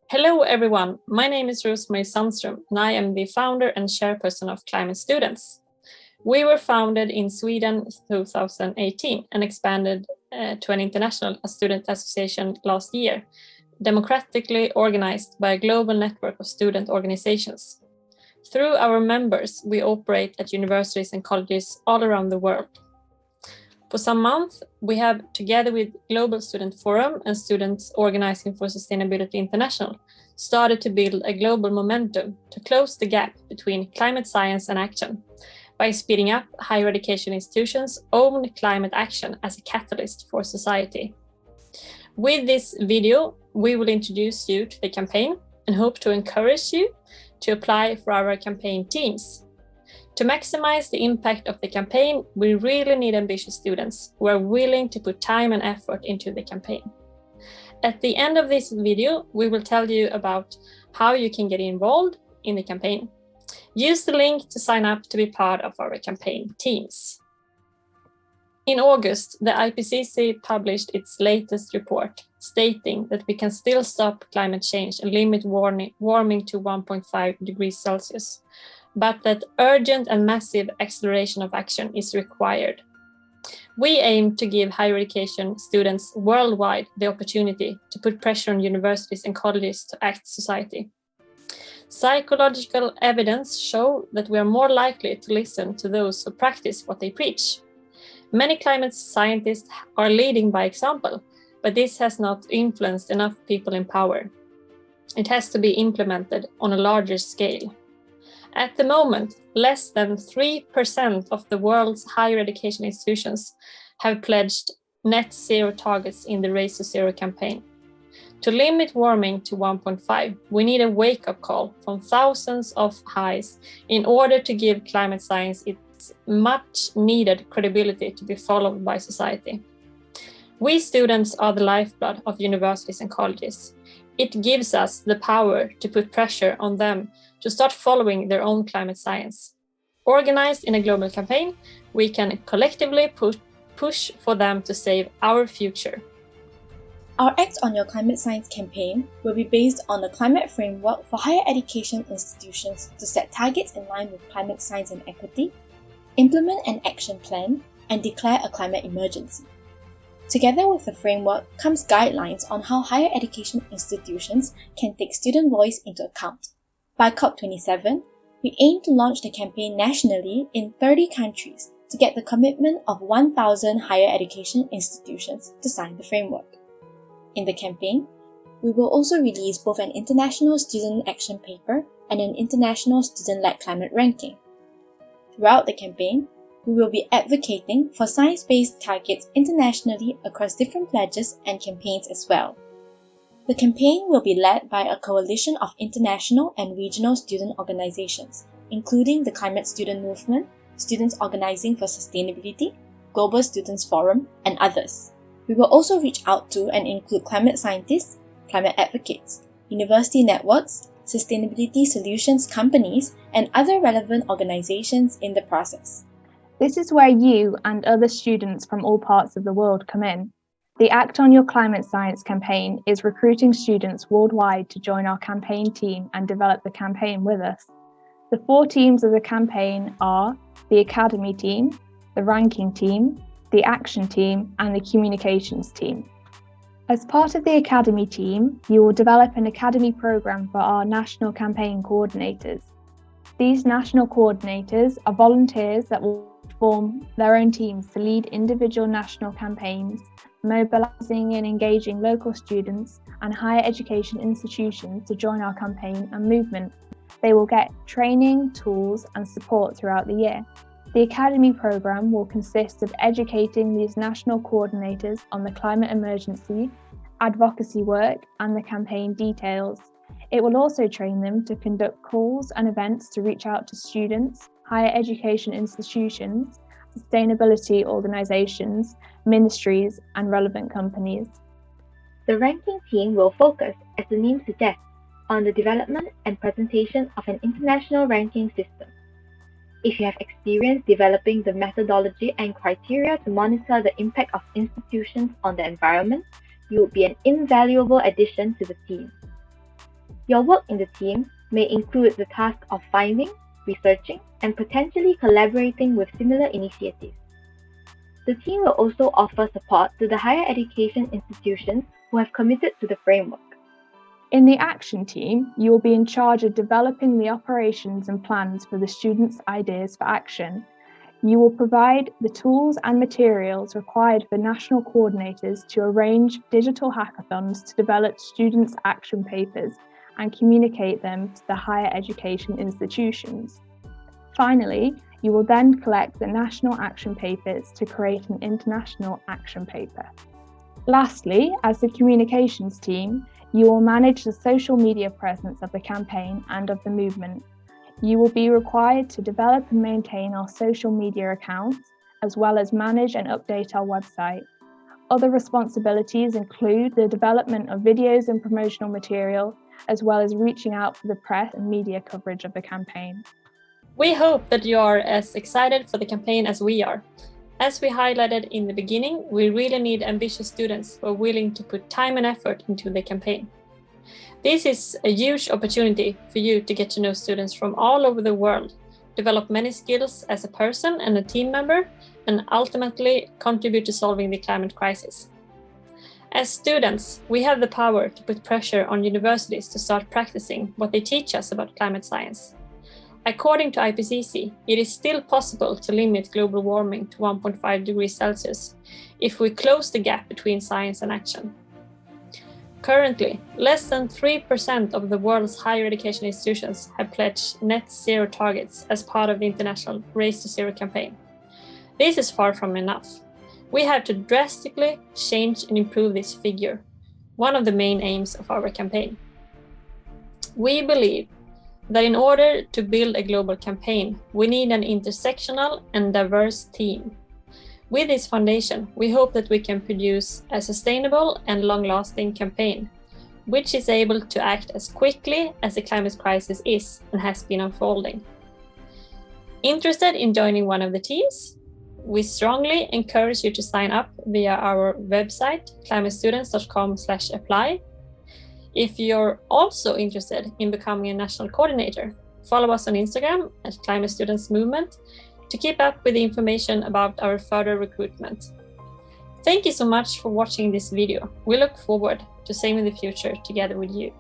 Hello everyone, my name is Rosemary Sandström and I am the founder and chairperson of Climate Students. We were founded in Sweden in 2018 and expanded to an international student association last year, democratically organized by a global network of student organizations. Through our members, we operate at universities and colleges all around the world. For some months, we have, together with Global Student Forum and Students Organizing for Sustainability International, started to build a global momentum to close the gap between climate science and action by speeding up higher education institutions' own climate action as a catalyst for society. With this video, we will introduce you to the campaign and hope to encourage you to apply for our campaign teams. To maximize the impact of the campaign, we really need ambitious students who are willing to put time and effort into the campaign. At the end of this video, we will tell you about how you can get involved in the campaign. Use the link to sign up to be part of our campaign teams. In August, the IPCC published its latest report stating that we can still stop climate change and limit warming to 1.5 degrees Celsius, but that urgent and massive acceleration of action is required. We aim to give higher education students worldwide the opportunity to put pressure on universities and colleges to act society. Psychological evidence show that we are more likely to listen to those who practice what they preach. Many climate scientists are leading by example, but this has not influenced enough people in power. It has to be implemented on a larger scale. At the moment, less than 3% of the world's higher education institutions have pledged net zero targets in the Race to Zero campaign. To limit warming to 1.5, we need a wake-up call from thousands of highs in order to give climate science its much needed credibility to be followed by society. We students are the lifeblood of universities and colleges. It gives us the power to put pressure on them to start following their own climate science. Organized in a global campaign, we can collectively push for them to save our future. Our Act on Your Climate Science campaign will be based on the climate framework for higher education institutions to set targets in line with climate science and equity, implement an action plan, and declare a climate emergency. Together with the framework comes guidelines on how higher education institutions can take student voice into account. By COP27, we aim to launch the campaign nationally in 30 countries to get the commitment of 1,000 higher education institutions to sign the framework. In the campaign, we will also release both an international student action paper and an international student-led climate ranking. Throughout the campaign, we will be advocating for science-based targets internationally across different pledges and campaigns as well. The campaign will be led by a coalition of international and regional student organizations, including the Climate Student Movement, Students Organizing for Sustainability, Global Students Forum, and others. We will also reach out to and include climate scientists, climate advocates, university networks, sustainability solutions companies, and other relevant organizations in the process. This is where you and other students from all parts of the world come in. The Act on Your Climate Science campaign is recruiting students worldwide to join our campaign team and develop the campaign with us. The 4 teams of the campaign are the Academy team, the Ranking team, the Action team, and the Communications team. As part of the Academy team, you will develop an Academy program for our national campaign coordinators. These national coordinators are volunteers that will form their own teams to lead individual national campaigns, mobilizing and engaging local students and higher education institutions to join our campaign and movement. They will get training, tools, and support throughout the year. The Academy programme will consist of educating these national coordinators on the climate emergency, advocacy work, and the campaign details. It will also train them to conduct calls and events to reach out to students, higher education institutions, sustainability organisations, ministries, and relevant companies. The ranking team will focus, as the name suggests, on the development and presentation of an international ranking system. If you have experience developing the methodology and criteria to monitor the impact of institutions on the environment, you will be an invaluable addition to the team. Your work in the team may include the task of finding, researching, and potentially collaborating with similar initiatives. The team will also offer support to the higher education institutions who have committed to the framework. In the action team, you will be in charge of developing the operations and plans for the students' ideas for action. You will provide the tools and materials required for national coordinators to arrange digital hackathons to develop students' action papers and communicate them to the higher education institutions. Finally, you will then collect the national action papers to create an international action paper. Lastly, as the communications team, you will manage the social media presence of the campaign and of the movement. You will be required to develop and maintain our social media accounts, as well as manage and update our website. Other responsibilities include the development of videos and promotional material, as well as reaching out for the press and media coverage of the campaign. We hope that you are as excited for the campaign as we are. As we highlighted in the beginning, we really need ambitious students who are willing to put time and effort into the campaign. This is a huge opportunity for you to get to know students from all over the world, develop many skills as a person and a team member, and ultimately contribute to solving the climate crisis. As students, we have the power to put pressure on universities to start practicing what they teach us about climate science. According to IPCC, it is still possible to limit global warming to 1.5 degrees Celsius if we close the gap between science and action. Currently, less than 3% of the world's higher education institutions have pledged net zero targets as part of the international Race to Zero campaign. This is far from enough. We have to drastically change and improve this figure, one of the main aims of our campaign. We believe that in order to build a global campaign, we need an intersectional and diverse team. With this foundation, we hope that we can produce a sustainable and long-lasting campaign, which is able to act as quickly as the climate crisis is and has been unfolding. Interested in joining one of the teams? We strongly encourage you to sign up via our website, climatestudents.com/apply. If you're also interested in becoming a national coordinator, follow us on Instagram at Climate Students Movement to keep up with the information about our further recruitment. Thank you so much for watching this video. We look forward to saving the future together with you.